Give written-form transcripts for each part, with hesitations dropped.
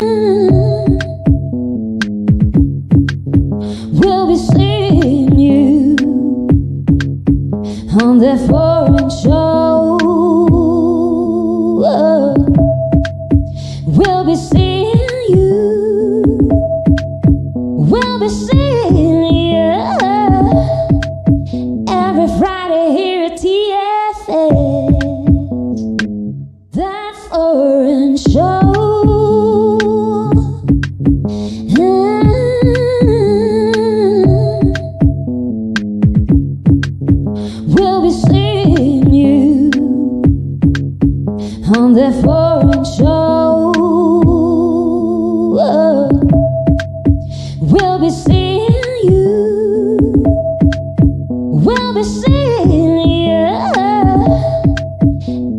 We'll be seeing you on that foreign show. We'll be seeing you. We'll be seeing you every Friday here at TFS. That foreign show. We'll be seeing you on that foreign show. We'll be seeing you. We'll be seeing you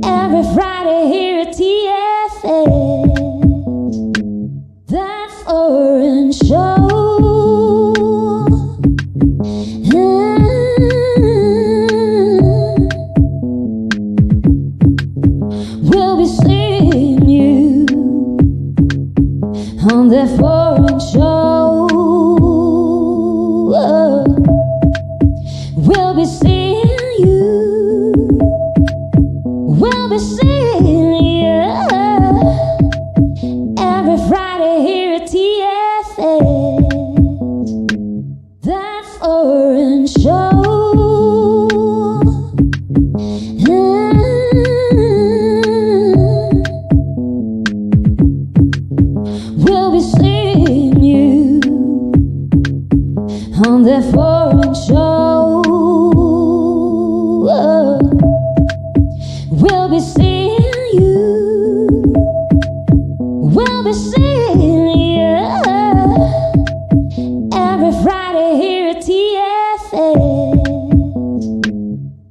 every Friday here at TFS. That foreign show. We'll be seeing you on that foreign show. We'll be seeing you. We'll be seeing you every Friday here at TFS. That foreign show. We'll be seeing you on that foreign show. We'll be seeing you. We'll be seeing you every Friday here at TFS.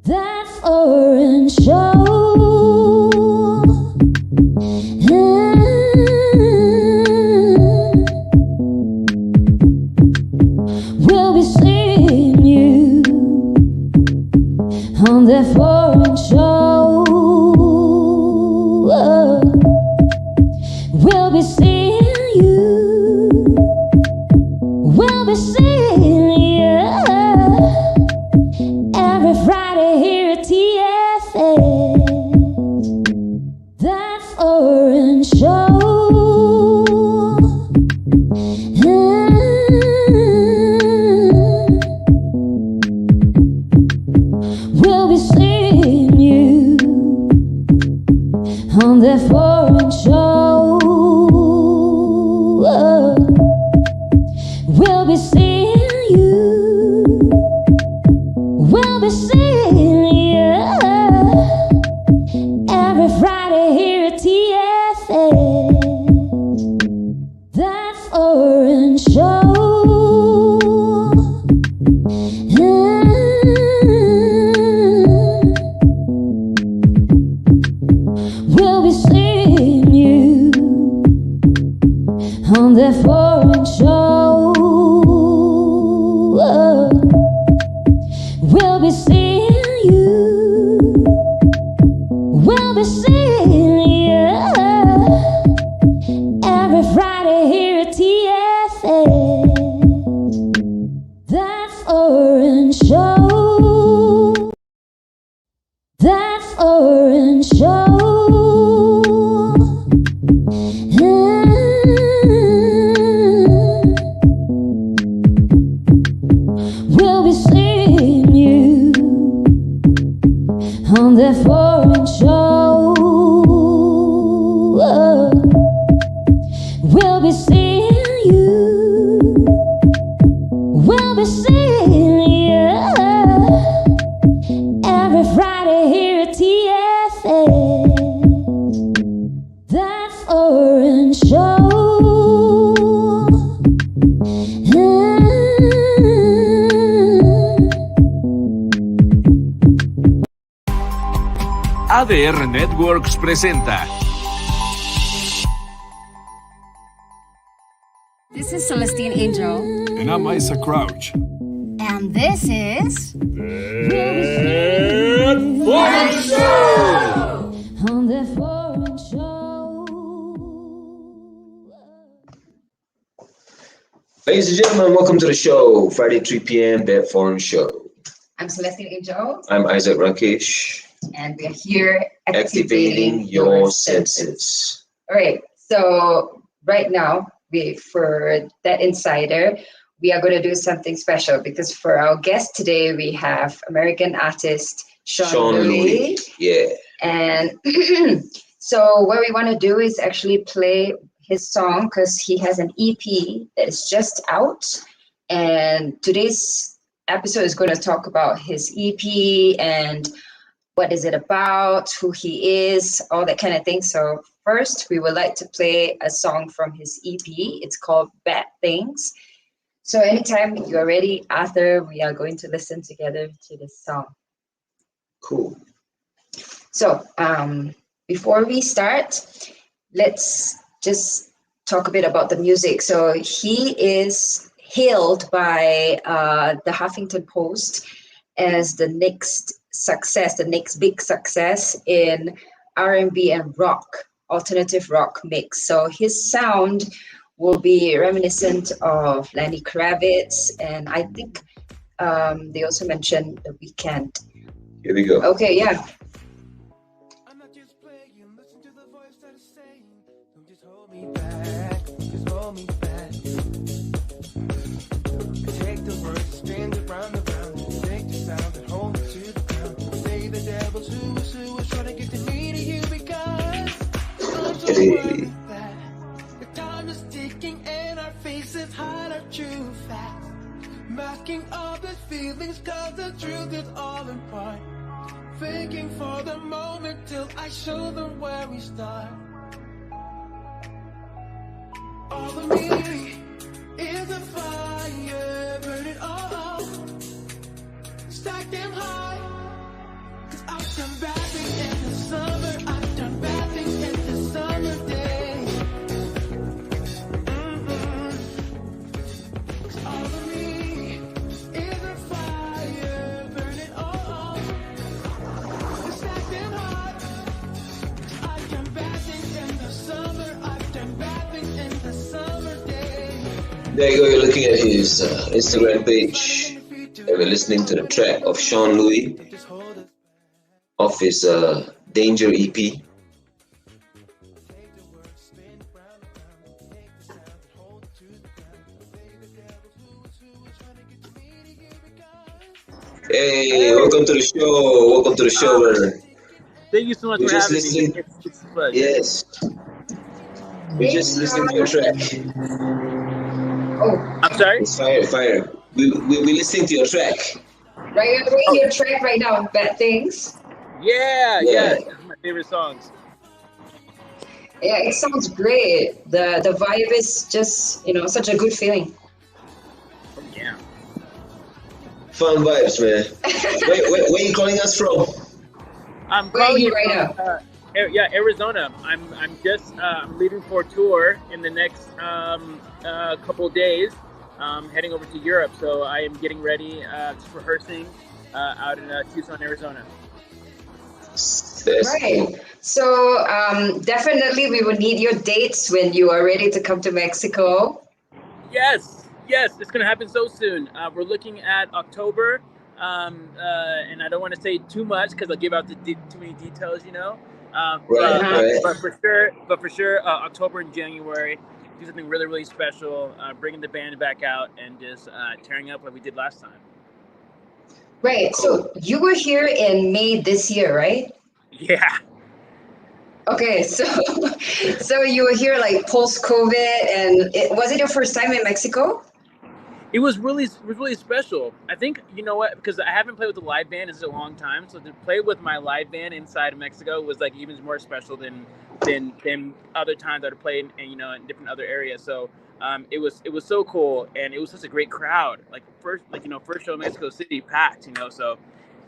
That foreign show. We'll be seeing you on that foreign show. We'll be seeing you. We'll be seeing you every Friday here at TFS. That foreign show. We'll be seeing you on that foreign show. We'll be seeing you. We'll be seeing you every Friday here at TFS. That foreign show. We'll be seeing you on that foreign show. We'll be seeing you. We'll be seeing you every Friday here at TFS. That foreign show. That foreign show. We'll be seeing you on that foreign show. We'll be seeing you. We'll be seeing you every Friday here at TFS. That foreign show. ADR Networks presenta. This is Celestine Angel. And I'm Isaac Crouch. And this is... Foreign Show! On that foreign show. Ladies and gentlemen, welcome to the show, Friday 3 p.m. Bed Forum Show. I'm Celestine Angel, I'm Isaac Rakesh, and we are here activating your senses. All right. So right now, for that insider, we are going to do something special because for our guest today, we have American artist Sean Louis. Yeah. And so what we want to do is actually play his song because he has an EP that is just out. And today's episode is going to talk about his EP and what is it about, who he is, all that kind of thing. So first, we would like to play a song from his EP. It's called Bad Things. So anytime you're ready, Arthur, we are going to listen together to this song. Cool. So before we start, let's just talk a bit about the music. So he is hailed by the Huffington Post as the next big success in R&B and rock, alternative rock mix. So his sound will be reminiscent of Lenny Kravitz, and I think they also mentioned The Weeknd. Here we go. Okay, yeah. I'm not just playing, listen to the voice that is saying, don't just hold me back, just hold me back. Take the words, spin it round and round, take the sound and hold it to the ground. Say the devil's who is trying to get to me to you because I'm so worried that the time is ticking and our faces hide our true facts. Masking all the feelings cause the truth is all in part. Thinking for the moment till I show them where we start. All of me is a fire, burn it all. Stack them high, cause I've done bad things in the summer, I've done bad things in the summer day. Cause all of me is a fire, burn it all. Stack them high, cause I've done bad things in the summer, I've done bad things in the summer day. There you go, you're looking at his Instagram page, and we're listening to the track of Sean Louis off his Danger EP. Hey, welcome to the show. Welcome to the show, brother. Thank you so much We're for just having me. listening. It's a pleasure. Yes. We're just listening to your track. Oh, I'm sorry? It's fire. We're listening to your track. right, you're playing your track right now, Bad Things. Yeah. It's one of my favorite songs. Yeah, it sounds great. The vibe is just, such a good feeling. Oh, yeah. Fun vibes, man. Where are you calling us from? I'm Where are calling you you right from, Arizona. I'm just leaving for a tour in the next couple of days. Heading over to Europe, so I am getting ready, just rehearsing out in Tucson, Arizona. Right. So definitely we will need your dates when you are ready to come to Mexico. Yes, it's going to happen so soon. We're looking at October, and I don't want to say too much because I'll give out too many details, Right. But for sure, October and January, do something really, really special, bringing the band back out and just tearing up like we did last time. Right. So you were here in May this year, right? Yeah. Okay. So you were here like post-COVID, and was it your first time in Mexico? It was really special. I think, you know what, because I haven't played with a live band in such a long time, so to play with my live band inside of Mexico was like even more special than other times I'd played in different other areas. So it was so cool, and it was such a great crowd. First show in Mexico City, packed. So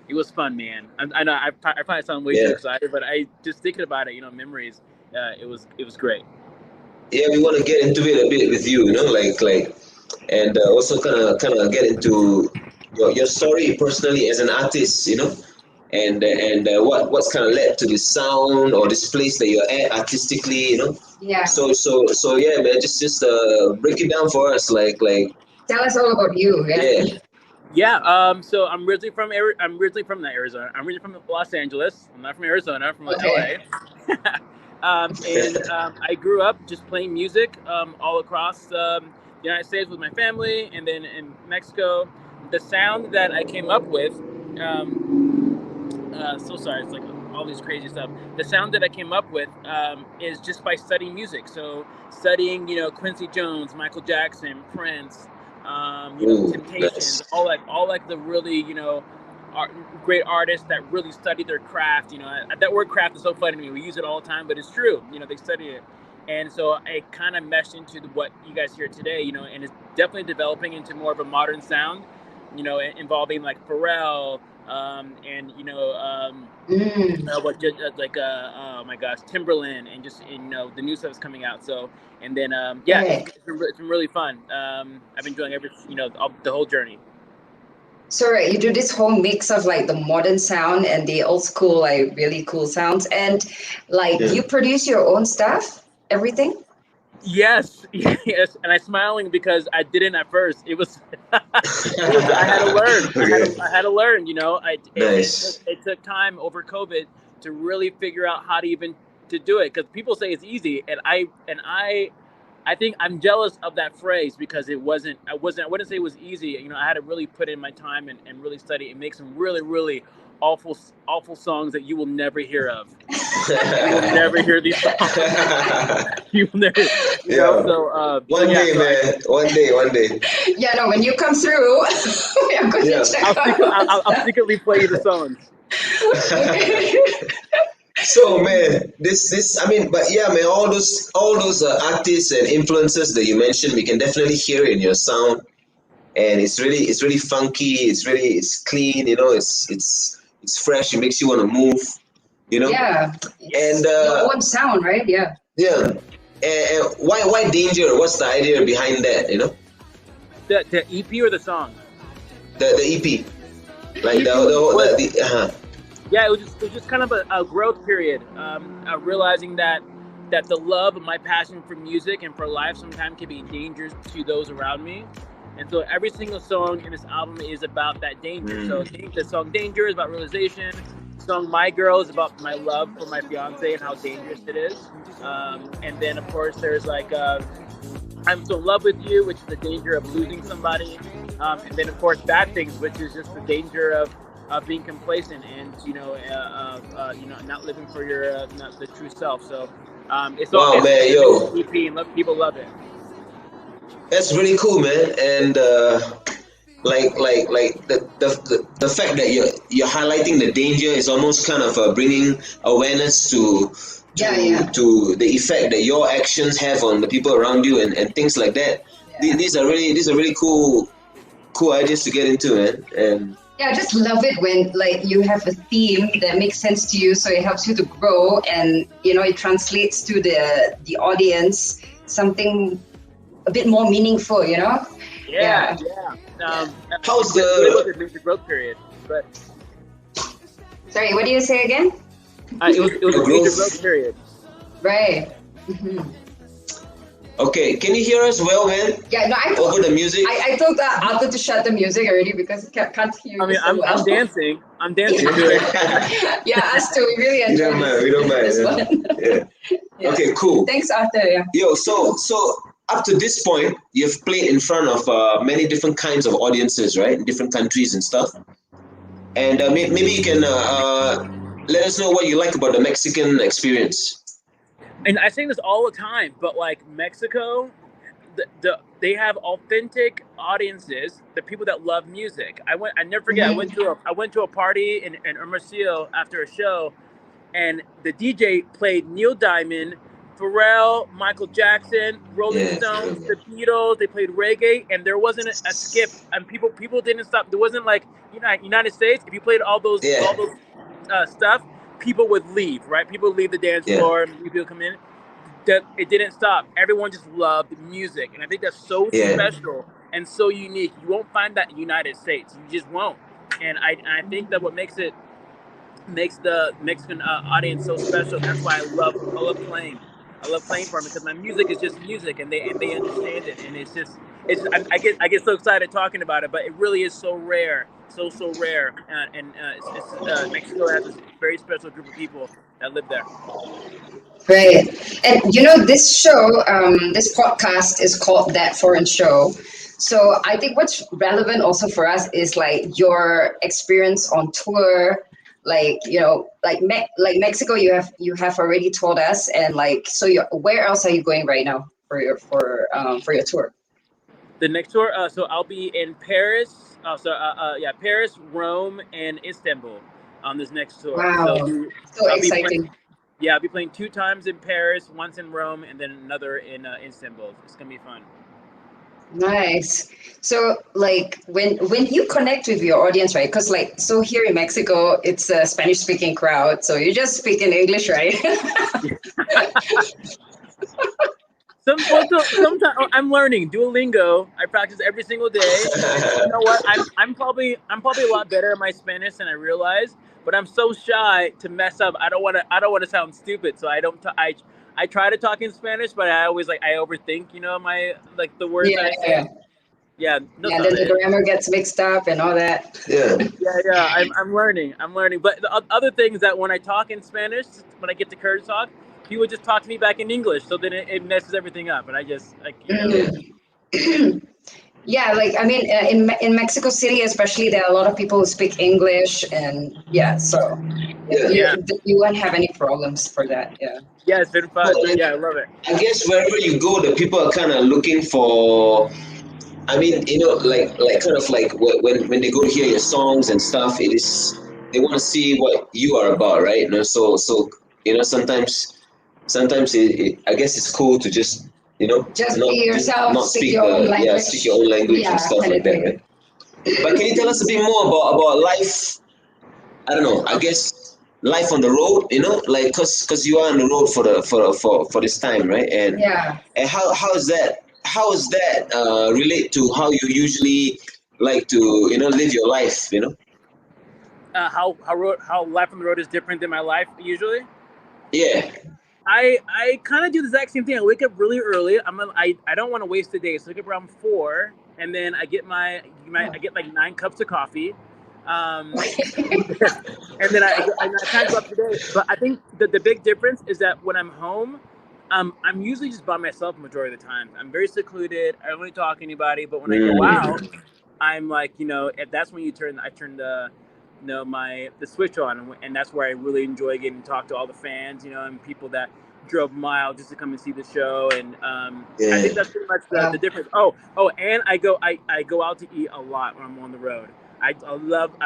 it was fun, man. I know I probably sound way too excited, but I just thinking about it, memories. It was great. Yeah, we want to get into it a bit with you, and also kind of get into your story personally as an artist, and what's kind of led to this sound or this place that you're at artistically, you know. Yeah. So yeah, man, just break it down for us, like Tell us all about you. yeah. Yeah. So I'm originally from not Arizona. I'm originally from Los Angeles. I'm not from Arizona. I'm from Okay. LA. I grew up just playing music all across the United States with my family, and then in Mexico. The sound that I came up with, so sorry, it's like all these crazy stuff. The sound that I came up with is just by studying music. So studying, Quincy Jones, Michael Jackson, Prince, Temptations, Nice. all like the really, great artists that really study their craft. That word craft is so funny to me. We use it all the time, but it's true. They study it. And so it kind of meshed into what you guys hear today, and it's definitely developing into more of a modern sound, involving like Pharrell, and oh my gosh, Timberland, and just the new stuff is coming out. So and then it's been really fun. I've been enjoying the whole journey. So right, you do this whole mix of like the modern sound and the old school, like really cool sounds, and like you produce your own stuff, everything. Yes, yes, and I'm smiling because I didn't at first. It was, I had to learn. Okay. I had to learn. Nice. It took time over COVID to really figure out how to do it, because people say it's easy, and I think I'm jealous of that phrase, because I wouldn't say it was easy. I had to really put in my time and really study and make some really, really awful songs that you will never hear of. You will never hear these songs. You will never. So one day, man. One day. Yeah, no, when you come through, we are going to check I'll secretly play you the songs. So man, this I mean, but yeah, man, all those artists and influences that you mentioned, we can definitely hear it in your sound, and it's really funky. It's clean. It's fresh. It makes you want to move. Yeah. And your own sound, right? Yeah. yeah. And why Danger? What's the idea behind that? The EP or the song? The EP, like the Yeah, it was just kind of a growth period. Realizing that the love of my passion for music and for life sometimes can be dangerous to those around me. And so every single song in this album is about that danger. So the song Danger is about realization. The song My Girl is about my love for my fiance and how dangerous it is. And then, of course, there's like I'm So in Love With You, which is the danger of losing somebody. And then, of course, Bad Things, which is just the danger of being complacent and not living for your not the true self. So it's all man, yo, EP, and people love it. That's really cool, man. And like the fact that you're highlighting the danger is almost kind of bringing awareness to the effect that your actions have on the people around you and things like that. These are really cool ideas to get into, man. And yeah, I just love it when like you have a theme that makes sense to you, so it helps you to grow, and it translates to the audience something a bit more meaningful, Yeah. How's the growth period? But sorry, what do you say again? It was a major growth period. Right. Mm-hmm. Okay, can you hear us well, man? Yeah, no, over the music. I told Arthur to shut the music already because I can't hear. I mean, I'm dancing. I'm dancing to it. Yeah, us too. We really enjoy We don't mind. this one. Yeah. Okay, cool. Thanks, Arthur. Yeah. Yo, so up to this point, you've played in front of many different kinds of audiences, right? In different countries and stuff. And maybe you can let us know what you like about the Mexican experience. And I say this all the time, but like Mexico, they have authentic audiences, the people that love music. I never forget. Mm-hmm. I went to a party in Hermosillo after a show, and the DJ played Neil Diamond, Pharrell, Michael Jackson, Rolling Stones, the Beatles. They played reggae, and there wasn't a skip, and people didn't stop. There wasn't like United States. If you played all those stuff, people would leave, right? People would leave the dance floor, people come in. It didn't stop. Everyone just loved music, and I think that's so special and so unique. You won't find that in the United States. You just won't. And I think that what makes it makes the Mexican audience so special. That's why I love playing. I love playing for them because my music is just music, and they understand it, and I get so excited talking about it, but it really is so rare, so rare, Mexico has this very special group of people that live there. Right. And this show, this podcast is called That Foreign Show. So I think what's relevant also for us is like your experience on tour, like like Mexico. You have already told us, and like so. Where else are you going right now for your tour? The next tour, so I'll be in Paris, Paris, Rome, and Istanbul on this next tour. So Wow, so I'll be playing. exciting. Yeah, I'll be playing 2 times in Paris, once in Rome, and then another in Istanbul. It's gonna be fun. Nice. So, like, when you connect with your audience, right? Because, like, so here in Mexico, it's a Spanish-speaking crowd, so you just speak in English, right? Sometimes I'm learning Duolingo. I practice every single day. And you know what? I'm probably a lot better at my Spanish than I realize. But I'm so shy to mess up. I don't want to sound stupid. So I don't. I try to talk in Spanish, but I always I overthink. My the words Yeah, that I say. yeah, Yeah, no, yeah. Then the grammar gets mixed up and all that. Yeah. yeah. I'm learning. I'm learning. But the other thing is that when I talk in Spanish, when I get to courage talk, people just talk to me back in English. So then it messes everything up, and I just Yeah, like I mean, in Mexico City, especially, there are a lot of people who speak English, and yeah, so Yeah. you won't have any problems for that. Yeah. Yeah, it's been fun. Well, like, Yeah, I love it. I guess wherever you go, the people are kind of looking for. I mean, like kind of like when they go to hear your songs and stuff, it is they want to see what you are about, right? So sometimes I guess it's cool to just Just be yourself, not speak speak your own speak language. your own language Yeah, and stuff kind like of that, thing. right? But can you tell us a bit more about life? I don't know. I guess life on the road, like cause you are on the road for this time, right? Yeah. And how is that relate to how you usually like to live your life? How life on the road is different than my life usually. Yeah. I kind of do the exact same thing. I wake up really early. I don't want to waste the day, so I wake up around 4, and then I get I get like 9 cups of coffee, and then I kind of go up the day. But I think the big difference is that when I'm home, I'm usually just by myself majority of the time. I'm very secluded. I don't really talk to anybody. But when I go out, I'm like, that's when I turn the switch on, and that's where I really enjoy getting to talk to all the fans, and people that drove a mile just to come and see the show. And I think that's pretty much the difference. And I go out to eat a lot when I'm on the road. I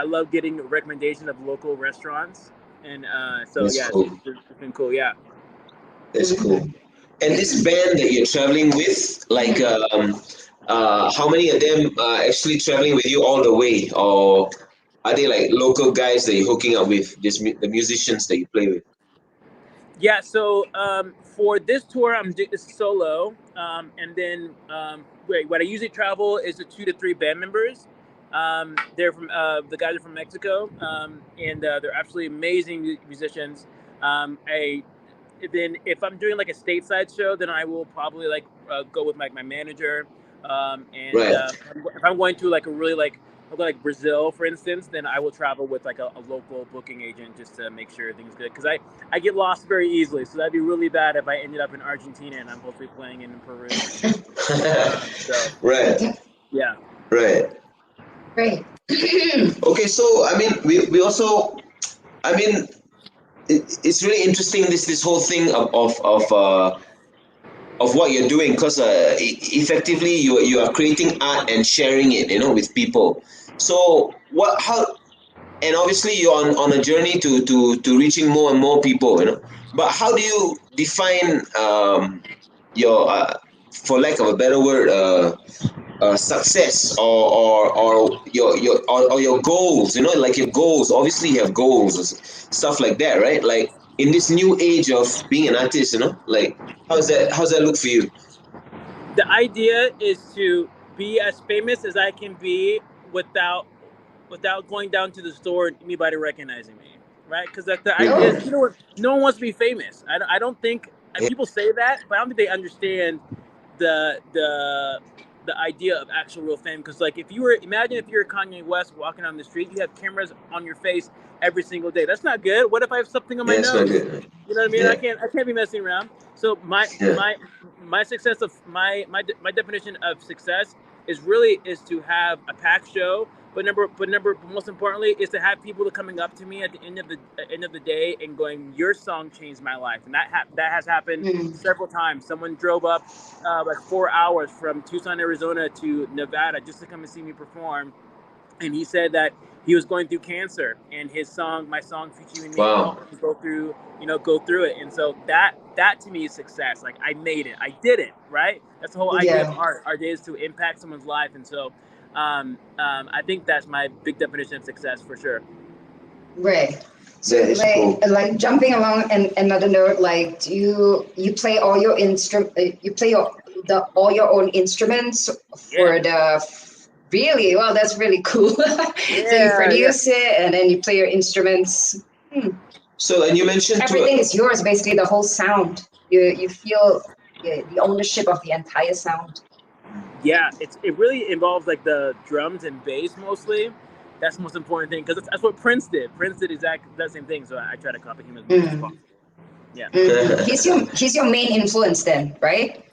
love getting recommendations of local restaurants, and That's cool. it's been cool. Yeah. That's cool. And this band that you're traveling with, like, how many of them are actually traveling with you all the way, or are they like local guys that you're hooking up with, just the musicians that you play with? Yeah, so for this tour, I'm doing this solo, and then what I usually travel is the 2 to 3 band members. They're from the guys are from Mexico, and they're absolutely amazing musicians. Then if I'm doing like a stateside show, then I will probably go with my manager. And Right. If I'm going to like a really I'll go like Brazil, for instance, then I will travel with like a local booking agent just to make sure everything's good. Because I get lost very easily, so that'd be really bad if I ended up in Argentina and I'm hopefully playing in Peru. Right. Yeah. Right. Great. Okay, so I mean, we also, I mean, it's really interesting this whole thing of what you're doing, because effectively you are creating art and sharing it, with people. So and obviously you're on a journey to reaching more and more people. But how do you define your for lack of a better word, success, or your goals, like your goals? Obviously you have goals, stuff like that, right? Like in this new age of being an artist, like how's that look for you? The idea is to be as famous as I can be without going down to the store and anybody recognizing me. right? Because the idea is, no one wants to be famous. I don't think people say that, but I don't think they understand the idea of actual real fame. Because like imagine if you're Kanye West walking on the street, you have cameras on your face every single day. That's not good. What if I have something on my It's not nose? good. You know what I mean? Yeah. I can't be messing around. So my success of my definition of success is to have a packed show, but most importantly is to have people coming up to me at the end of the day and going, "Your song changed my life," and that has happened several times. Someone drove up like 4 hours from Tucson, Arizona to Nevada just to come and see me perform, and he said that he was going through cancer, and my song featuring me helped him go through it. And so that to me is success. Like, I made it, I did it, right? That's the whole idea of art. Art is to impact someone's life, and so I think that's my big definition of success for sure. Right. So like jumping along and another note, like you play all your all your own instruments for the really well. That's really cool. So you produce it and then you play your instruments. So, and you mentioned everything is yours, basically the whole sound. You feel the ownership of the entire sound. Yeah, it really involves like the drums and bass mostly. That's the most important thing, because that's what Prince did. Prince did exactly that same thing, so I try to copy him as much as possible. Yeah. He's your main influence then, right?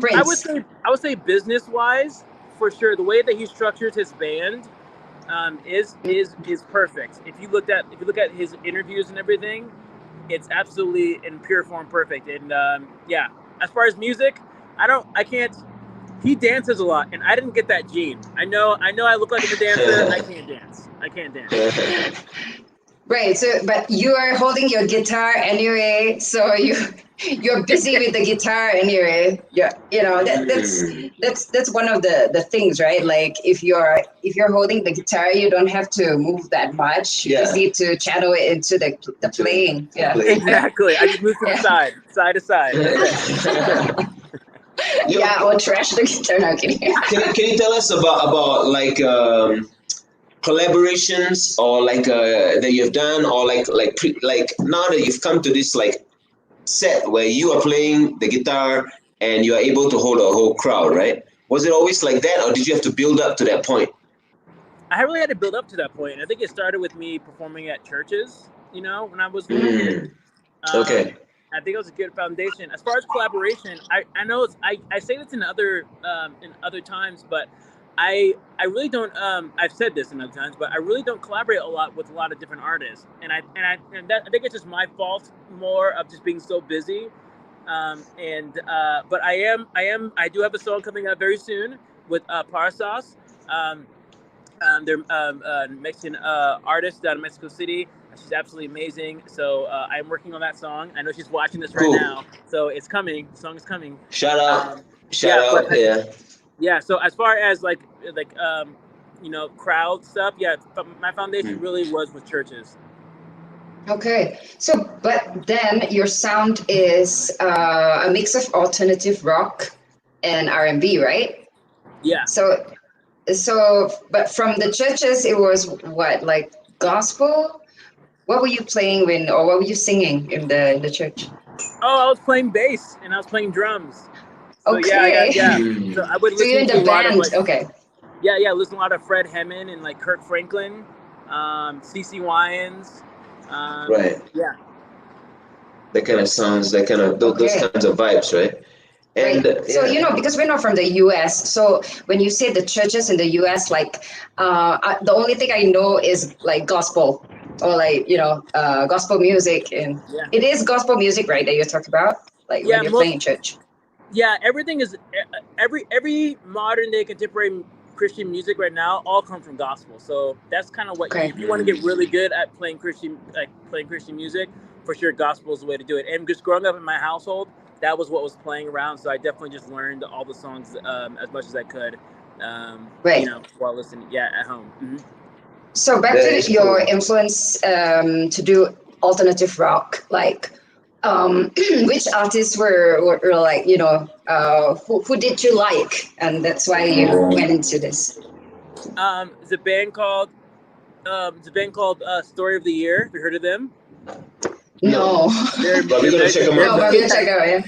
Prince. I would say business wise, for sure. The way that he structures his band is perfect. If you look at his interviews and everything, it's absolutely in pure form perfect. And as far as music, I can't. He dances a lot, and I didn't get that gene. I know I look like a dancer. I can't dance. Right. So, but you are holding your guitar anyway. So you're busy with the guitar anyway. Yeah. That's one of the things, right? Like if you're holding the guitar, you don't have to move that much. You just need to channel it into the playing. Yeah. Exactly. I just move to the side to side. Or trash the guitar. No, kidding. Can you tell us about like collaborations or like that you've done, or like now that you've come to this like set where you are playing the guitar and you are able to hold a whole crowd, right? Was it always like that, or did you have to build up to that point? I really had to build up to that point. I think it started with me performing at churches, when I was a little kid. Okay. I think it was a good foundation. As far as collaboration, I know I say this in other times, but I really don't. I've said this in other times, but I really don't collaborate a lot with a lot of different artists, and I think it's just my fault more of just being so busy. But I do have a song coming out very soon with Parsas. They're a Mexican artist out of Mexico City. She's absolutely amazing. So I'm working on that song. I know she's watching this right now. So it's coming. The song is coming. Shout out. Yeah. So as far as like crowd stuff, my foundation really was with churches. Okay. So, but then your sound is a mix of alternative rock and R&B, right? Yeah. So, but from the churches, it was what, like gospel? What were you playing or what were you singing in the church? Oh, I was playing bass and I was playing drums. So, okay. Yeah. So I would listen you're in to the a band. lot of Okay. Yeah. Listen to a lot of Fred Hammond and like Kirk Franklin, CeCe Winans. Right. Yeah. That kind of sounds, those kinds of vibes, right? And right. So because we're not from the U.S., so when you say the churches in the U.S., like the only thing I know is like gospel or like gospel music, and it is gospel music, right? That you're talking about, like when you're playing in church. Yeah, everything is every modern day contemporary Christian music right now all come from gospel. So that's kind of what if you want to get really good at playing Christian music, for sure gospel is the way to do it. And just growing up in my household, that was what was playing around. So I definitely just learned all the songs as much as I could, while listening, at home. Mm-hmm. So back to your influence to do alternative rock, like which artists were like, who did you like? And that's why you went into this. It's a band called It's a band called Story of the Year. Have you heard of them? No. They're But we're gonna check them No, out. but we'll check out. Yeah.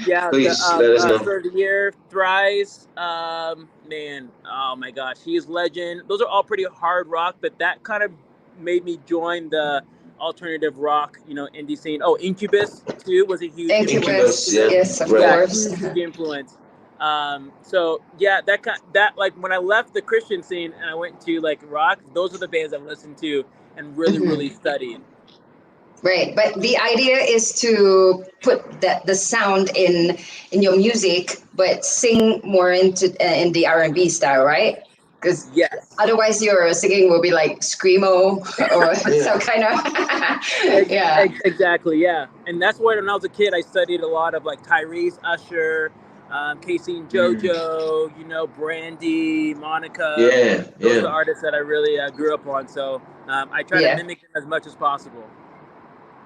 Yeah, Please let us know. Story of the Year, Thrice, man, oh my gosh, he's legend. Those are all pretty hard rock, but that kind of made me join the alternative rock, indie scene. Oh, Incubus too was a huge Incubus, yeah. yes, of Right. course. huge influence. So yeah, that like when I left the Christian scene and I went to like rock, those are the bands I listened to and really studied. Right, but the idea is to put the sound in your music, but sing more into in the R&B style, right? Because Yes. otherwise your singing will be like screamo or some kind of yeah. Exactly, yeah. And that's why when I was a kid, I studied a lot of like Tyrese, Usher, Casey and JoJo, Brandy, Monica. Yeah, Those are the yeah. artists that I really grew up on. So I try to mimic them as much as possible.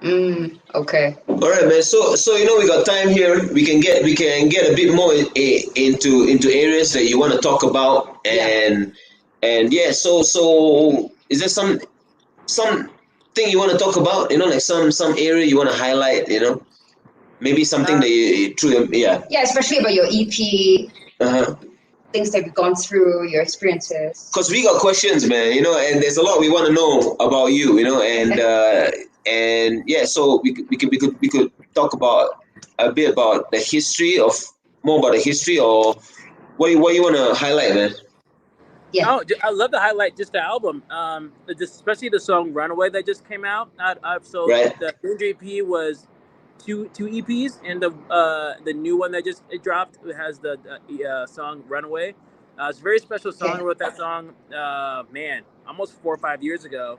Okay. All right, man. So we got time here. We can get a bit more into areas that you want to talk about, and yeah. So is there some thing you want to talk about? Like some area you want to highlight. Maybe something that you truly Yeah, especially about your EP, Uh-huh. things that you've gone through, your experiences. Because we got questions, man, and there's a lot we want to know about you, and yeah, so we could talk about a bit about the history more about the history, or what you want to highlight, man. Yeah. Oh, I love to highlight just the album, especially the song "Runaway" that just came out. So Right. the Danger EP was two EPs, and the new one that just dropped has the song "Runaway." It's a very special song. I wrote that song, almost 4 or 5 years ago.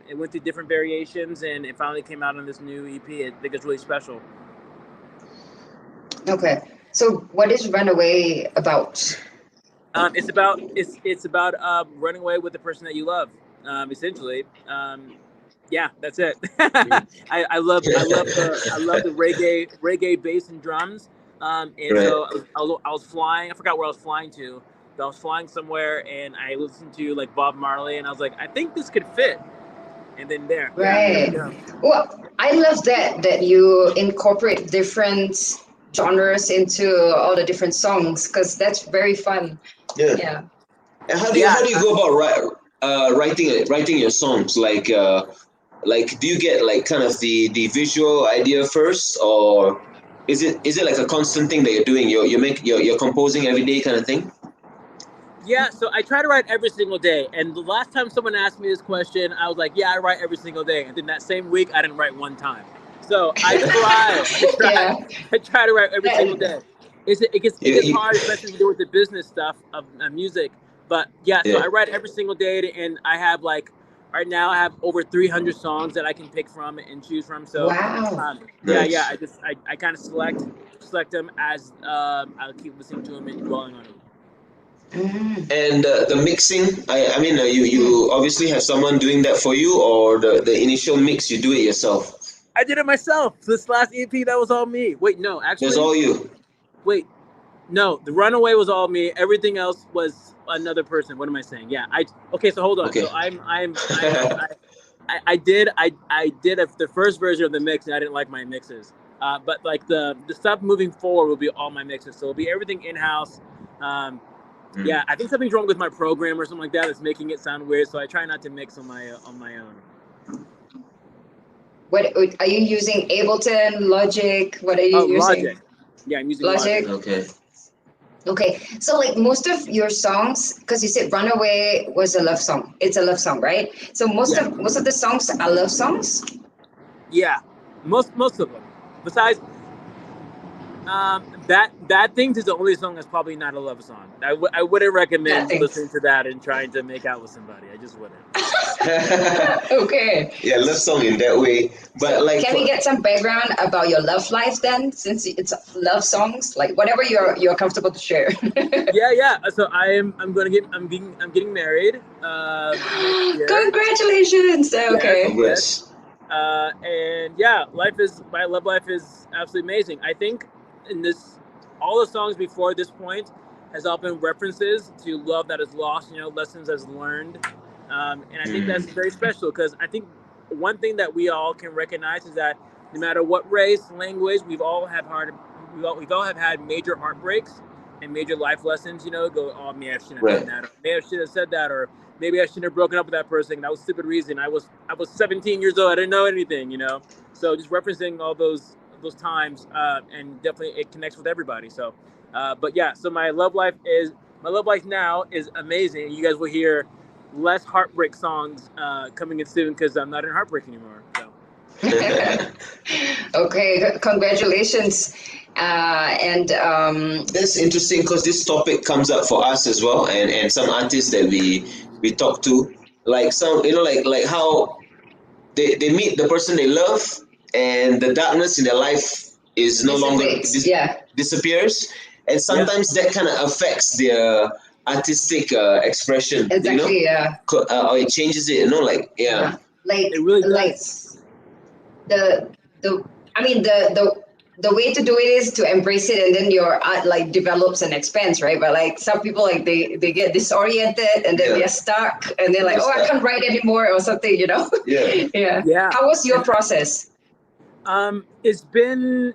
It went through different variations, and it finally came out on this new EP. I think it's really special. Okay. So what is Runaway about? It's about running away with the person that you love, essentially. Yeah, that's it. I love the reggae bass and drums. And so I was flying. I forgot where I was flying to. But I was flying somewhere, and I listened to like Bob Marley, and I was like, I think this could fit. And then there. Right. Yeah. Well, I love that you incorporate different genres into all the different songs, because that's very fun. Yeah. And how do you go about writing your songs? Like do you get like kind of the visual idea first, or is it like a constant thing that you're doing? You're composing every day kind of thing? Yeah, so I try to write every single day. And the last time someone asked me this question, I was like, yeah, I write every single day. And then that same week, I didn't write one time. So I try to write every single day. It gets hard, especially to do with the business stuff of music. But so I write every single day, and I have right now I have over 300 songs that I can pick from and choose from. So wow. I kind of select them as I'll keep listening to them and dwelling on them. And the mixing, I mean, you obviously have someone doing that for you, or the initial mix you do it yourself? I did it myself. This last EP, that was all me. Wait, no, actually, It was all you. Wait, no, the Runaway was all me. Everything else was another person. What am I saying? Yeah, okay. So hold on. Okay. So I did the first version of the mix, and I didn't like my mixes. But like the stuff moving forward will be all my mixes. So it'll be everything in house. Yeah, I think something's wrong with my program or something like that that's making it sound weird. So I try not to mix on my own. What are you using? Ableton, Logic? What are you using? Logic. Yeah, I'm using Logic. Okay. So like most of your songs, because you said Runaway was a love song. It's a love song, right? So most of the songs are love songs? Yeah. Most of them. Besides Bad Things is the only song that's probably not a love song. I wouldn't recommend listening to that and trying to make out with somebody. I just wouldn't. Okay. Yeah, love song in that way. But like, can we get some background about your love life then, since it's love songs? Like whatever you're comfortable to share. Yeah. So I'm getting married. Congratulations. Okay. Congrats. And my love life is absolutely amazing. I think in all the songs before this point has all been references to love that is lost, lessons as learned. And I think that's very special because I think one thing that we all can recognize is that no matter what race, language, we've all have had major heartbreaks and major life lessons. Go, oh man, I shouldn't have done that, or maybe I should have said that, or maybe I shouldn't have broken up with that person. That was a stupid reason. I was 17 years old. I didn't know anything. So just representing all those times, and definitely it connects with everybody. So, but yeah, so my love life now is amazing. You guys will hear less heartbreak songs coming in soon because I'm not in heartbreak anymore. So. Okay, congratulations. And That's interesting because this topic comes up for us as well, and some artists that we talk to, like some, like how they meet the person they love, and the darkness in their life is no longer disappears, and sometimes that kind of affects their artistic expression. Exactly. Or it changes it. Like like it really does. Like the way to do it is to embrace it, and then your art like develops and expands, right? But like some people, like they get disoriented and then they're stuck and they're like, I can't write anymore or something, yeah. How was your process? It's been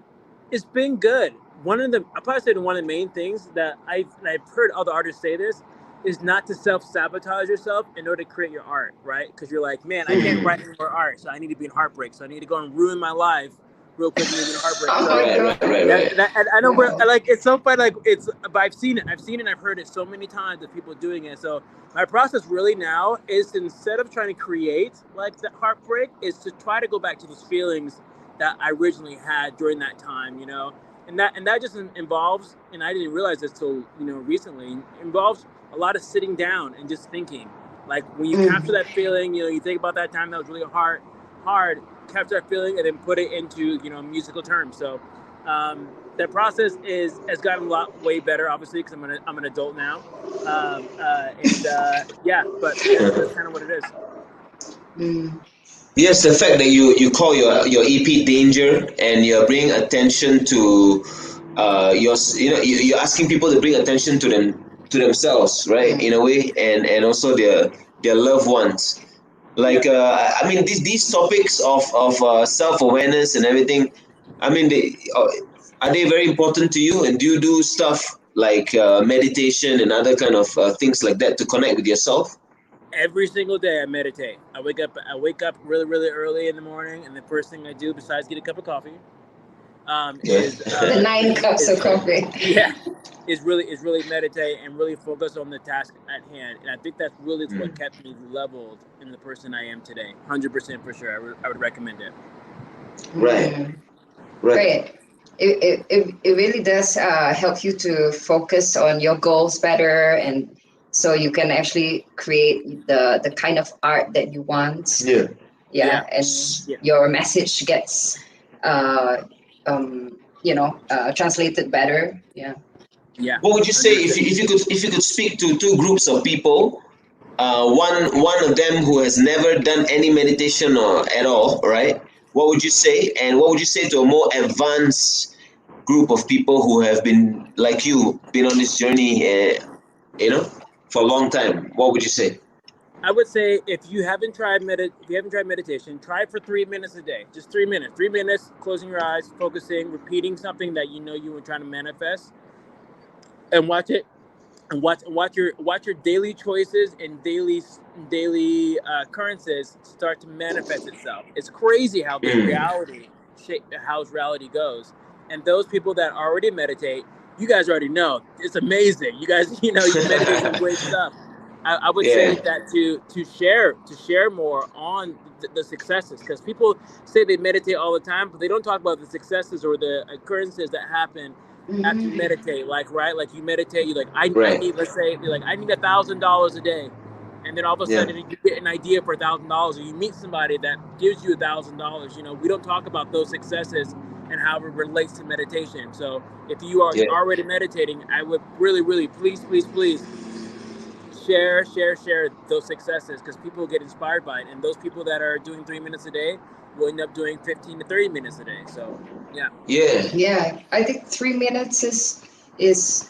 good. I'll probably say one of the main things that I've heard other artists say this is not to self-sabotage yourself in order to create your art, right? Because you're like, man, I can't write any more art, so I need to be in heartbreak, so I need to go and ruin my life real quick and be in heartbreak. Right. I know we're like, it's so funny, but I've seen it, I've heard it so many times of people doing it. So my process really now is, instead of trying to create like that heartbreak, is to try to go back to those feelings that I originally had during that time, and that just involves, and I didn't realize this till recently, involves a lot of sitting down and just thinking. Like when you capture that feeling, you think about that time that was really hard, capture that feeling and then put it into musical terms. So that process has gotten a lot way better, obviously, because I'm an adult now, but that's kind of what it is. Yes, the fact that you call your EP Danger, and you're bringing attention to you're asking people to bring attention to themselves, right, in a way, and also their loved ones. Like I mean, these topics of self-awareness and everything, I mean, are they very important to you? And do you do stuff like meditation and other kind of things like that to connect with yourself? Every single day I meditate. I wake up really, really early in the morning, and the first thing I do besides get a cup of coffee is the 9 cups of coffee. Is really meditate and really focus on the task at hand. And I think that's really what kept me leveled in the person I am today. 100% for sure. I would recommend it. Right. It really does help you to focus on your goals better, and so you can actually create the kind of art that you want. And your message gets translated better. What would you say if you could speak to two groups of people, one of them who has never done any meditation or at all, right? What would you say? And what would you say to a more advanced group of people who have been, like you, been on this journey, for a long time? What would you say? I would say if you haven't tried meditation, try it for 3 minutes a day. Just 3 minutes. 3 minutes, closing your eyes, focusing, repeating something that you were trying to manifest, and watch it. And watch your daily choices and daily occurrences start to manifest itself. It's crazy how reality goes. And those people that already meditate, you guys already know, it's amazing. You guys, you meditate some great stuff. I would say that to share more on the successes, because people say they meditate all the time, but they don't talk about the successes or the occurrences that happen after you meditate. Like you meditate, you're like, I need, let's say, you're like, I need $1,000 a day, and then all of a sudden you get an idea for $1,000, or you meet somebody that gives you $1,000. We don't talk about those successes and how it relates to meditation. So if you are already meditating, I would really, really, please share those successes, because people get inspired by it, and those people that are doing 3 minutes a day will end up doing 15 to 30 minutes a day. So I think 3 minutes is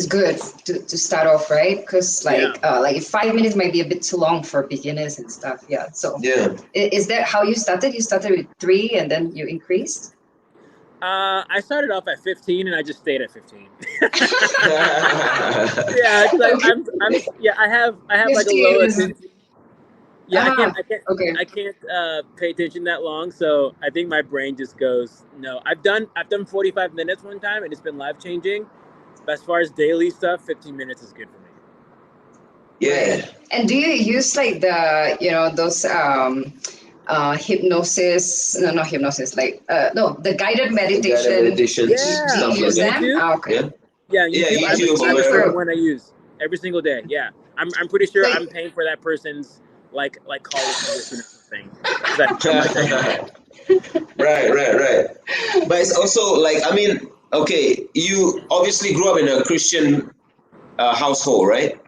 good to start off, right? Because like 5 minutes might be a bit too long for beginners and stuff. Yeah. So Yeah. is that how you started? You started with 3 and then you increased? I started off at 15 and I just stayed at 15. Yeah, because I have like a low 15 is- attention. Yeah, Okay. I can't pay attention that long, so I think my brain just goes no. I've done 45 minutes one time and it's been life changing. But as far as daily stuff, 15 minutes is good for me. Yeah. And do you use like those hypnosis? No, not hypnosis. Like no, the guided meditation. Guided meditations, Yeah. Do stuff you use like that. them? YouTube? Ah, okay. Yeah. Yeah, YouTube. Yeah, I YouTube would or say whatever. one I use every single day. Yeah, I'm pretty sure Like- I'm paying for that person's like college tuition or something. Right. But it's also like, I mean, okay, you obviously grew up in a Christian household, right?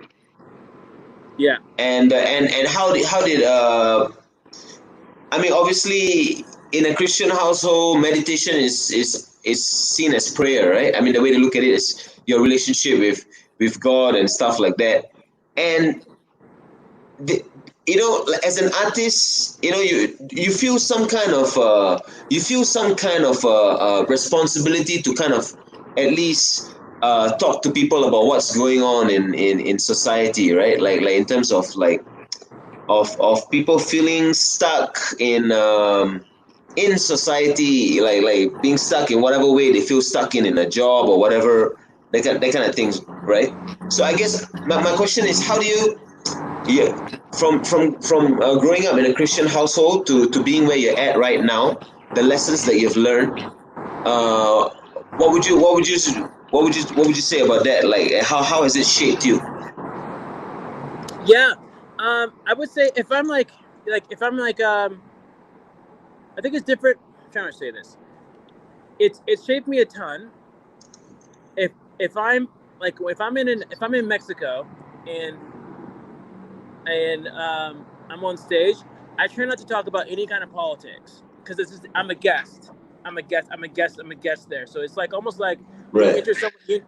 Yeah. And how did I mean, obviously in a Christian household, meditation is seen as prayer, right? I mean, the way to look at it is your relationship with God and stuff like that. And like, as an artist, you feel some kind of responsibility to kind of at least talk to people about what's going on in society, right? Like in terms of like of people feeling stuck in society, like being stuck in whatever way they feel stuck in a job or whatever, that kind of things, right? So I guess my question is, how do you, from growing up in a Christian household to being where you're at right now, the lessons that you've learned, what would you say about that? Like, how has it shaped you? Yeah. I would say if I'm like I think it's different. I'm trying to say this. It's shaped me a ton. If I'm in Mexico and I'm on stage, I try not to talk about any kind of politics because I'm a guest. I'm a guest there. So it's like almost like Right.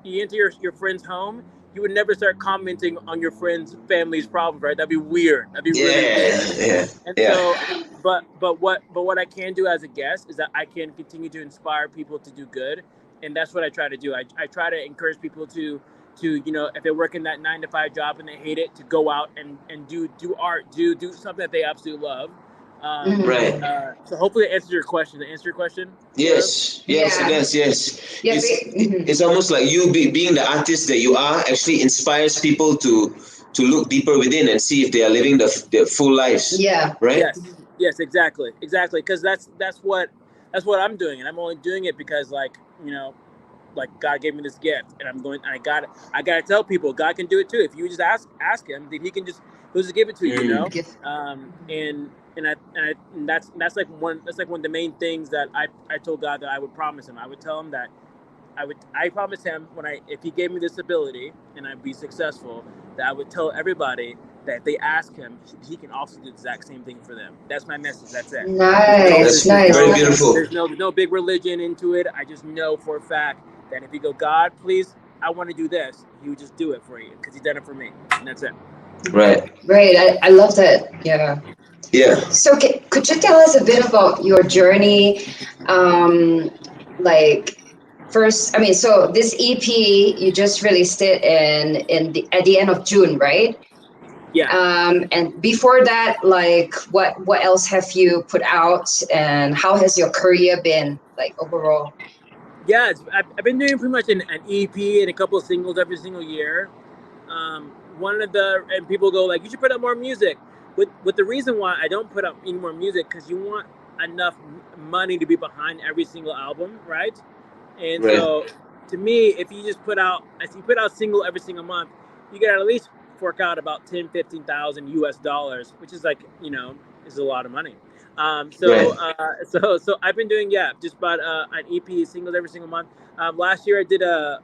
you enter your friend's home. You would never start commenting on your friend's family's problems, right? That'd be weird. That'd be really weird. Yeah. And Yeah. so, but what I can do as a guest is that I can continue to inspire people to do good, and that's what I try to do. I try to encourage people to if they're working that 9-to-5 job and they hate it, to go out and do art, do something that they absolutely love. Right. So hopefully it answers your question. Did it answer your question? Yes, Yeah. it does. Yes, Yeah, it's almost like you being the artist that you are actually inspires people to look deeper within and see if they are living their full lives. Yeah. Right. Yes, exactly. Because that's what I'm doing, and I'm only doing it because like God gave me this gift, and I gotta tell people God can do it too. If you just ask Him, then He'll just give it to you. And that's like one of the main things that I told God that I would promise Him. I would tell Him that I promised Him if He gave me this ability and I'd be successful, that I would tell everybody that if they ask Him, He can also do the exact same thing for them. That's my message. That's it. Nice. Very beautiful. There's no big religion into it. I just know for a fact that if you go, God, please, I want to do this, He would just do it for you because He's done it for me, and that's it. Right. Great. I love that. Yeah. Yeah. So could you tell us a bit about your journey? Like first, I mean, so this EP you just released it at the end of June, right? Yeah. And before that, like what else have you put out, and how has your career been like overall? Yeah, I've been doing pretty much an EP and a couple of singles every single year. And people go like, you should put out more music. With the reason why I don't put out any more music, because you want enough money to be behind every single album, right? And Right. so, to me, if you put out a single every single month, you got to at least fork out about $10,000-15,000 US, which is like is a lot of money. So I've been doing just about an EP singles every single month. Last year I did a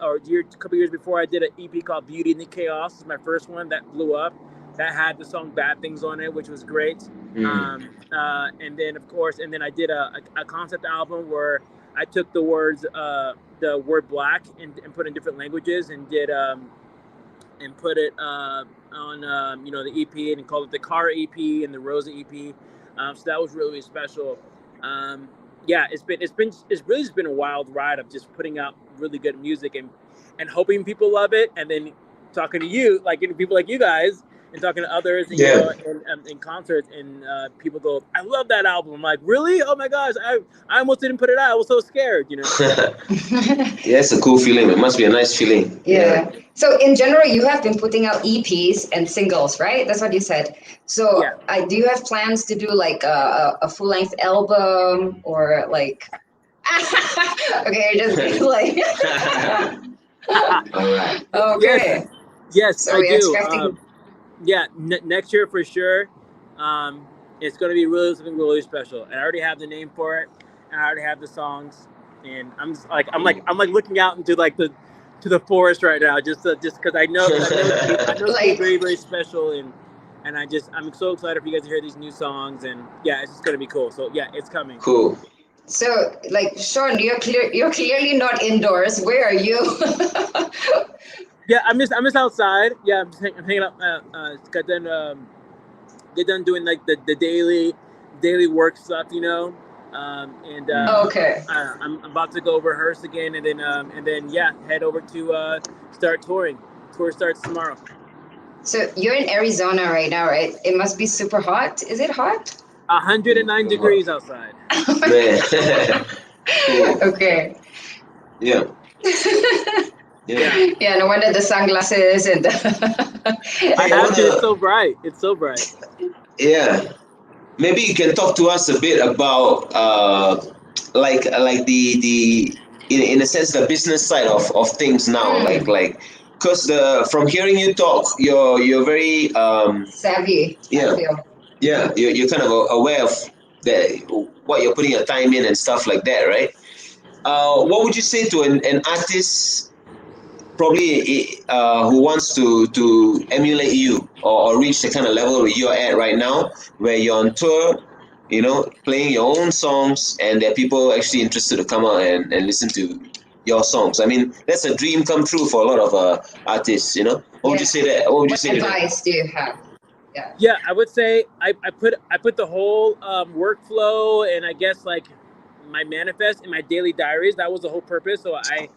couple years before I did an EP called Beauty in the Chaos. This is my first one that blew up. That had the song Bad Things on it, which was great. And then I did a concept album where I took the words the word black and put in different languages and did and put it on the EP and called it the Car EP and the Rosa EP. So that was really special. Yeah, it's really just been a wild ride of just putting out really good music and hoping people love it, and then talking to you, like people like you guys, and talking to others, and, Yeah. in concerts, and people go, "I love that album." I'm like, "Really? Oh my gosh! I almost didn't put it out. I was so scared." Yeah, it's a cool feeling. It must be a nice feeling. Yeah. So in general, you have been putting out EPs and singles, right? That's what you said. So Yeah. do you have plans to do like a full-length album or like? Okay, you're just like. All right. Okay. Yes, So I we're do. expecting. Yeah, next year for sure. It's going to be something really special. And I already have the name for it, and I already have the songs. And I'm looking out into like the forest right now, just because I know it's gonna be very, very special, and I'm so excited for you guys to hear these new songs, and yeah, it's just gonna be cool. So yeah, it's coming. Cool. So like Sean, you're clearly not indoors. Where are you? Yeah, I'm just outside. Yeah, I'm hanging out. Get done doing like the daily work stuff, Okay. I'm about to go rehearse again, and then head over to start touring. Tour starts tomorrow. So you're in Arizona right now, right? It must be super hot. Is it hot? 109 degrees outside. Man. Cool. Okay. Yeah. Yeah. Yeah, no wonder the sunglasses and I have to. It's so bright. It's so bright. Yeah. Maybe you can talk to us a bit about like the in a sense the business side of things now, like because from hearing you talk, you're very savvy. Yeah. I feel. yeah, you're kind of aware of what you're putting your time in and stuff like that, right? What would you say to an artist probably who wants to emulate you or reach the kind of level where you're at right now, where you're on tour, playing your own songs, and there are people actually interested to come out and listen to your songs? I mean, that's a dream come true for a lot of artists. What would you say that? What would you What say to that? advice do you have? Yeah, I would say I put the whole workflow, and I guess like my manifest in my daily diaries. That was the whole purpose. So I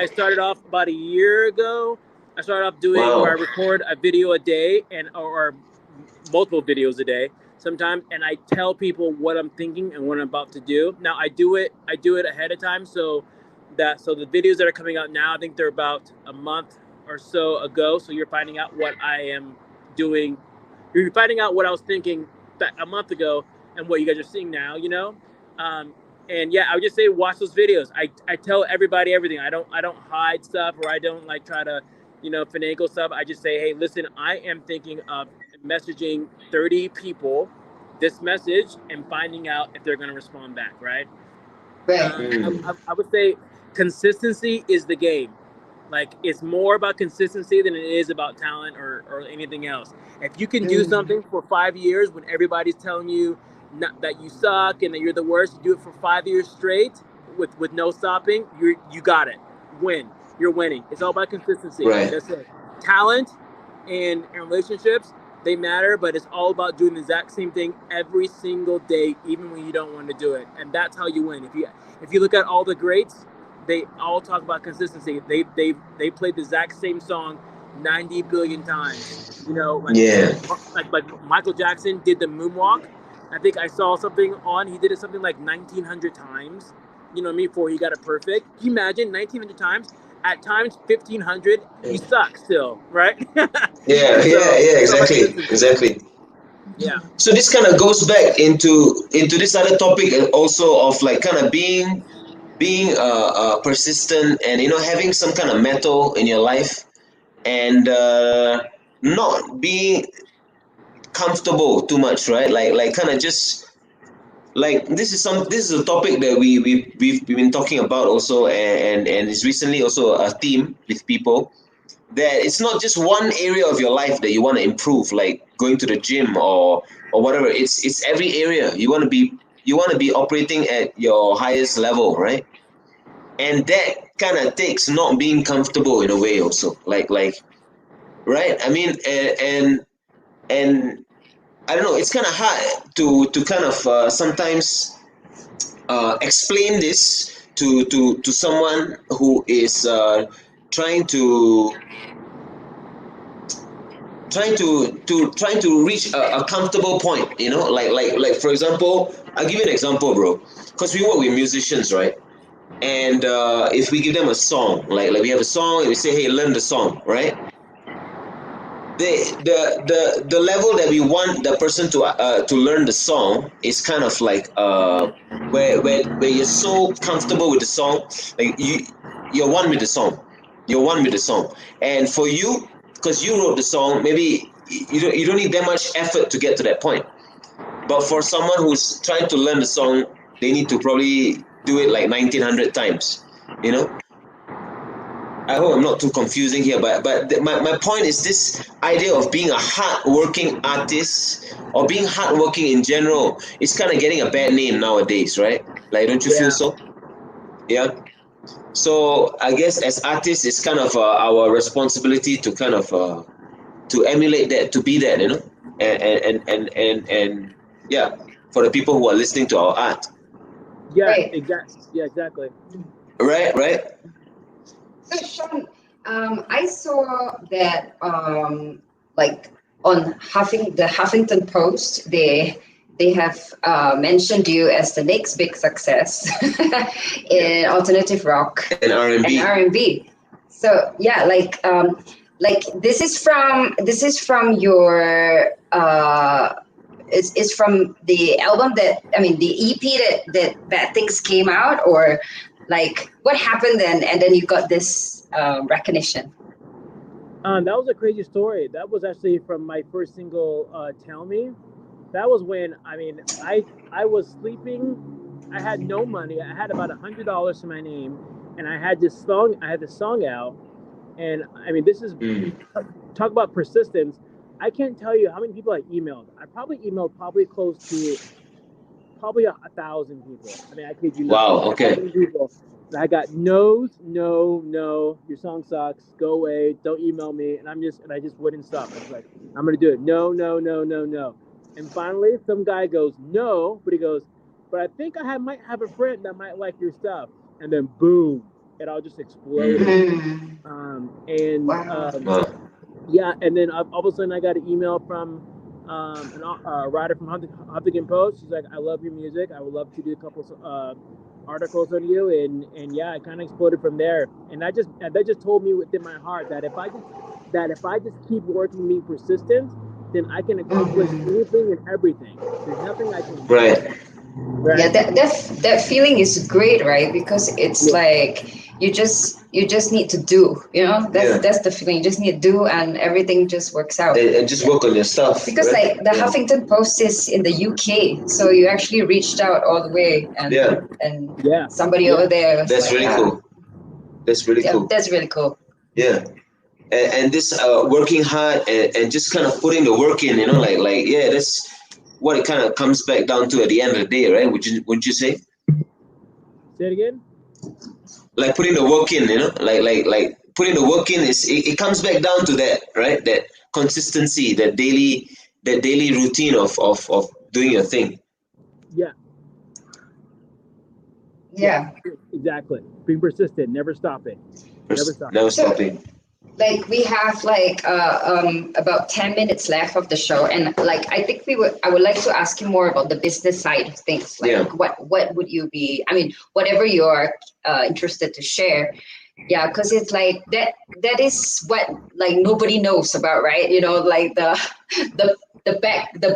started off about a year ago. I started off doing where I record a video a day or multiple videos a day sometimes, and I tell people what I'm thinking and what I'm about to do. Now I do it ahead of time, so the videos that are coming out now, I think they're about a month or so ago. So you're finding out what I am doing. You're finding out what I was thinking a month ago and what you guys are seeing now, and yeah, I would just say watch those videos. I tell everybody everything. I don't hide stuff, or I don't like try to, finagle stuff. I just say, hey, listen, I am thinking of messaging 30 people this message and finding out if they're going to respond back, right? I would say consistency is the game. Like, it's more about consistency than it is about talent or anything else. If you can do something for 5 years when everybody's telling you that you suck and that you're the worst, you do it for 5 years straight with no stopping, you got it. You're winning. It's all about consistency. Right. That's it. Talent and relationships, they matter, but it's all about doing the exact same thing every single day, even when you don't want to do it. And that's how you win. If you look at all the greats, they all talk about consistency. They played the exact same song 90 billion times. Like Michael Jackson did the moonwalk. I think I saw something he did it something like 1,900 times, before he got it perfect. Can you imagine 1,900 times? At times 1,500, he sucks still, right? Exactly. Yeah. So this kind of goes back into this other topic also of like kind of being persistent and having some kind of mettle in your life, and not being comfortable too much, right? Like kind of just like this is a topic that we've been talking about also, and it's recently also a theme with people, that it's not just one area of your life that you want to improve, like going to the gym or whatever. It's every area. You want to be operating at your highest level, right? and that kind of takes not being comfortable in a way also, like right? I mean, and I don't know. It's kind of hard to kind of sometimes explain this to someone who is trying to trying to reach a comfortable point, you know, like for example, I'll give you an example, bro, because we work with musicians, right? And if we give them a song, like we have a song and we say, hey, learn the song, right? The level that we want the person to learn the song is kind of like where you're so comfortable with the song, like you're one with the song, and for you, because you wrote the song, maybe you don't need that much effort to get to that point. But for someone who's trying to learn the song, they need to probably do it like 1900 times, you know. I hope I'm not too confusing here, but my point is this idea of being a hard-working artist or being hardworking in general is kind of getting a bad name nowadays, right? Like, don't you feel so? Yeah. So I guess as artists, it's kind of our responsibility to kind of to emulate that, to be that, you know, and yeah, for the people who are listening to our art. Yeah, Right. exactly. Yeah, exactly. Right. So Sean, I saw that like on the Huffington Post, they have mentioned you as the next big success in alternative rock And R&B. and R&B. So yeah, like this is from your is from the album that, I mean, the EP that Bad Things came out, or like what happened then, and then you got this recognition? That was a crazy story. That was actually from my first single, "Tell Me." That was when, I mean, I was sleeping. I had no money. I had about $100 to my name, and I had this song out. And I mean, this is talk about persistence. I can't tell you how many people I emailed. I probably emailed close to probably 1,000 people. I mean, I kid you not. Wow. Okay. 1,000 people. And I got no. Your song sucks. Go away. Don't email me. And I just wouldn't stop. I was like, I'm gonna do it. No. And finally, some guy goes, no, but he goes, but I think might have a friend that might like your stuff. And then boom, it all just exploded. Wow. Yeah, and then all of a sudden I got an email from a writer from Huffington Post. She's like, I love your music. I would love to do a couple articles on you, and yeah, it kind of exploded from there. And that just told me within my heart that if I just keep working, being persistent, then I can accomplish anything and everything. There's nothing I can do. Right. Yeah, that feeling is great, right? Because it's like you just need to do, you know. That's the feeling. You just need to do, and everything just works out. And just work on your stuff. Because right? like the Huffington Post is in the UK, so you actually reached out all the way, and somebody over there was That's like, really cool. That's really cool. That's really cool. Yeah. And this working hard and just kind of putting the work in, you know, like yeah, that's what it kind of comes back down to at the end of the day, right? Wouldn't you say? Say it again. Like putting the work in, you know, like putting the work in it comes back down to that, right? That consistency, that daily routine of doing your thing. Yeah. Exactly. Being persistent, never stopping. Never stopping. Like we have like about 10 minutes left of the show, and like I would like to ask you more about the business side of things. Like what would you be? I mean, whatever you are interested to share. Yeah, because it's like that is what like nobody knows about, right? You know, like the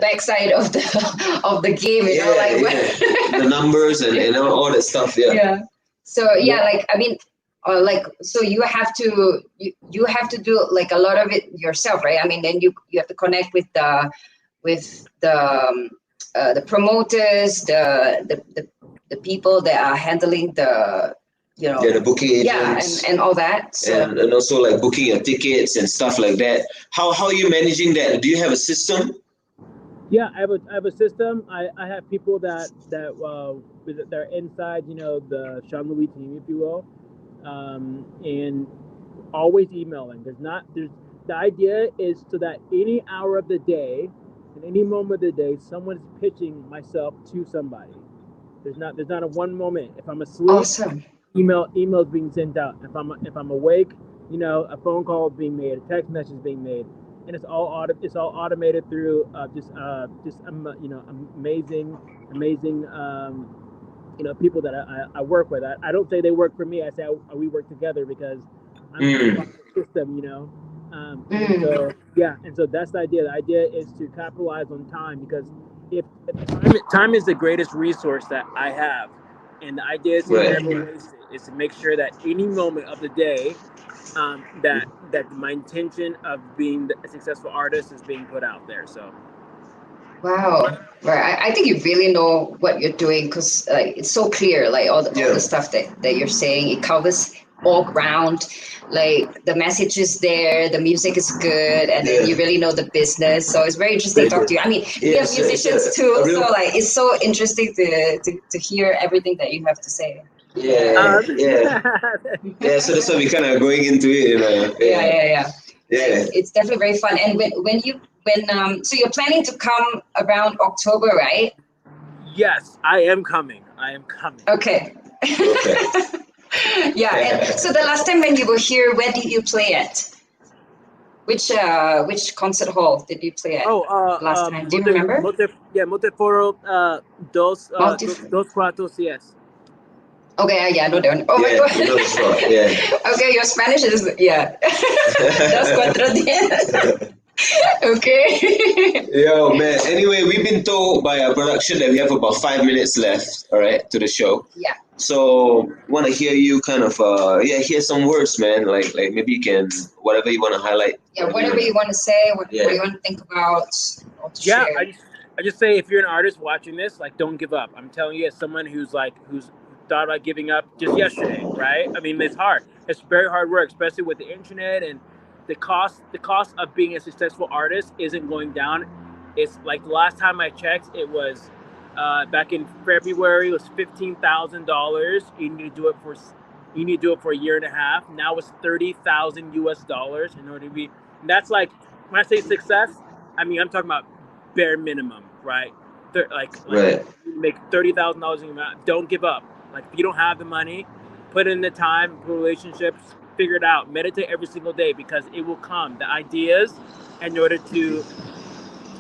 backside of the game, you know, like the numbers and all that stuff. Yeah. So like I mean, like so you have to do like a lot of it yourself, right? I mean, then you have to connect with the promoters, the people that are handling the, you know, the booking agents, and all that. So. And also like booking your tickets and stuff like that. How are you managing that? Do you have a system? Yeah, I have a system. I have people that are inside, the SEANLOUI team, if you will, and always emailing. There's the idea is so that any hour of the day, in any moment of the day, someone's pitching myself to somebody. There's not a one moment. If I'm asleep, Awesome. emails being sent out. If I'm awake, a phone call is being made, a text message is being made, and it's all automated through amazing people that I work with. I don't say they work for me. I say we work together because I'm part of the system. And so yeah, and so that's the idea. The idea is to capitalize on time because if time is the greatest resource that I have, and the idea is to Right. never waste it. Is to make sure that any moment of the day, that my intention of being a successful artist is being put out there. So Wow. Right. I think you really know what you're doing because it's so clear, like all the stuff that you're saying. It covers all ground. Like the message is there, the music is good, and then you really know the business. So it's very interesting to talk to you. I mean, we have musicians too, so like it's so interesting to hear everything that you have to say. Yeah, yeah, yeah. So that's why we kind of going into it. Yeah. Yeah. It's definitely very fun. And so you're planning to come around October, right? yes, I am coming. Okay. Okay. Yeah. And so the last time when you were here, where did you play at? Which concert hall did you play at last time? Do you remember? Multiforo Multi- dos cuartos, yes. Okay, yeah, I know that one. Oh my Yeah, god. you know the spot, yeah. Okay, your Spanish is Dos cuatro diez. Okay. Yo, man. Anyway, we've been told by our production that we have about 5 minutes left, all right, to the show. Yeah. So, want to hear you kind of, hear some words, man. Like maybe you can, whatever you want to highlight. Yeah, whatever you want to say, what you want to think about, or to Yeah, share. I just say if you're an artist watching this, like don't give up. I'm telling you, as someone who's thought about giving up just yesterday, right? I mean, it's hard. It's very hard work, especially with the internet and the cost of being a successful artist isn't going down. It's like the last time I checked, it was back in February. It was $15,000. You need to do it for a year and a half. Now it's $30,000 US in order to be. And that's like when I say success, I mean I'm talking about bare minimum, right? Right. You make $30,000 in amount. Don't give up. Like if you don't have the money, put in the time, relationships, figure it out. Meditate every single day because it will come. The ideas, in order to.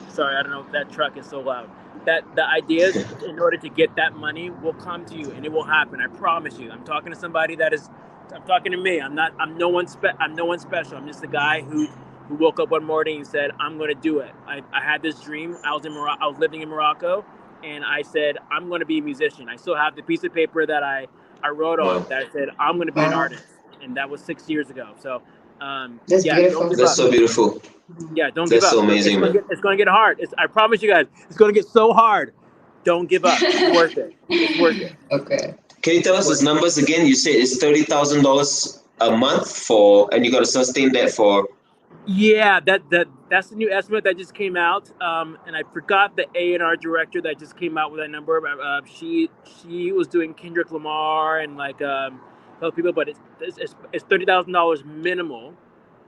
Sorry, I don't know if that truck is so loud. That the ideas, in order to get that money, will come to you and it will happen. I promise you. I'm talking to somebody I'm talking to me. I'm no one special. I'm just a guy who woke up one morning and said, I'm going to do it. I had this dream. I was living in Morocco, and I said, I'm going to be a musician. I still have the piece of paper that I wrote on that said, I'm going to be an artist. And that was 6 years ago. So, That's beautiful. That's so beautiful. Yeah, don't give up. That's so amazing, man. It's going to get hard. I promise you guys, it's going to get so hard. Don't give up. It's worth it. It's worth it. Okay. Can you tell us those numbers again? You said it's $30,000 a month and you got to sustain that for. Yeah, that's the new estimate that just came out. And I forgot the A&R director that just came out with that number. She was doing Kendrick Lamar and other people, but it's $30,000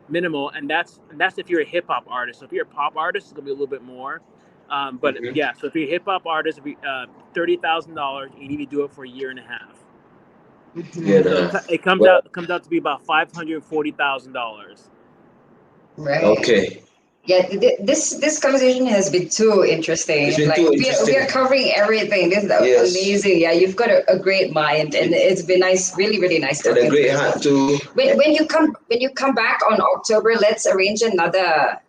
minimal, and that's if you're a hip hop artist. So if you're a pop artist, it's gonna be a little bit more. Yeah, so if you're a hip hop artist, it'll be $30,000. You need to do it for a year and a half. It comes out to be about $540,000. Right. Okay. Yeah, this conversation has been too interesting. It's been too interesting. We are covering everything. This is amazing. Yeah, you've got a great mind, and it's been nice, really, really nice talking. And a great heart too. When you come back on October, let's arrange another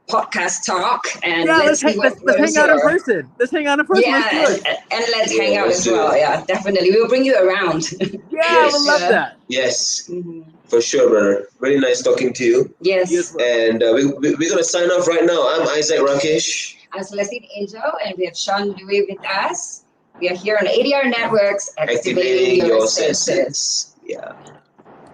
podcast talk, and let's hang out in person. Let's hang out in person. Yeah, and let's hang out as well. Yeah, definitely. We'll bring you around. Yeah, I would love that. Yes. Mm-hmm. For sure, brother. Very nice talking to you. Yes. And we're going to sign off right now. I'm Isaac Rakesh. I'm Celestine Angel, and we have SEANLOUI with us. We are here on ADR Networks, activating your senses. Yeah.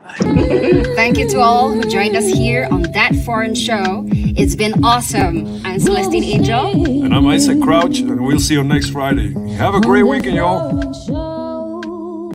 Thank you to all who joined us here on That Foreign Show. It's been awesome. I'm Celestine Angel. And I'm Isaac Crouch, and we'll see you next Friday. Have a great weekend, y'all.